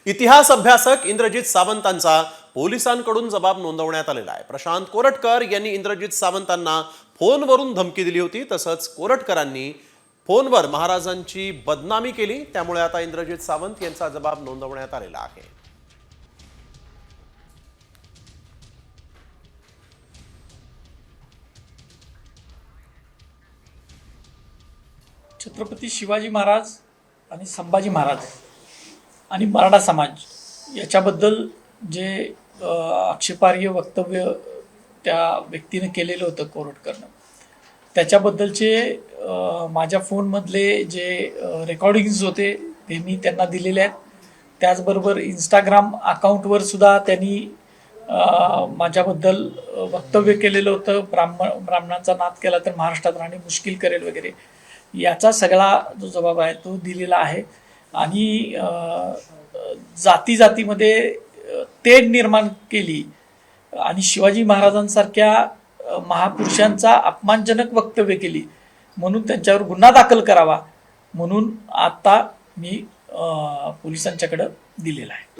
इतिहास अभ्यासक इंद्रजित सावंतांचा पोलिसांकडून जबाब नोंदवण्यात आलेला आहे। प्रशांत कोरटकर यांनी इंद्रजित सावंतांना फोनवरून धमकी दिली होती। तसंच कोरटकरांनी फोनवर महाराजांची बदनामी केली, त्यामुळे आता इंद्रजित सावंत यांचा जबाब नोंदवण्यात आलेला आहे। छत्रपती शिवाजी महाराज आणि संभाजी महाराज आणि मराठा समाज याच्याबद्दल जे आक्षेपार्ह वक्तव्य त्या व्यक्तीने केलेलं होतं कोरटकरनं, त्याच्याबद्दलचे माझ्या फोनमधले जे रेकॉर्डिंग्स होते ते मी त्यांना दिलेले आहेत। त्याचबरोबर इंस्टाग्राम अकाउंटवर सुद्धा त्यांनी माझ्याबद्दल वक्तव्य केलेलं होतं। ब्राह्मणाचा नाद केला तर महाराष्ट्रात राहणे मुश्किल करेल वगैरे, याचा सगळा जो जबाब आहे तो दिलेला आहे। आणि जाती जातीमध्ये तेढ निर्माण केली आणि शिवाजी महाराजांसारख्या महापुरुषांचा अपमानजनक वक्तव्य केली म्हणून त्यांच्यावर गुन्हा दाखल करावा म्हणून आता मी पोलिसांच्याकडे दिलेला आहे।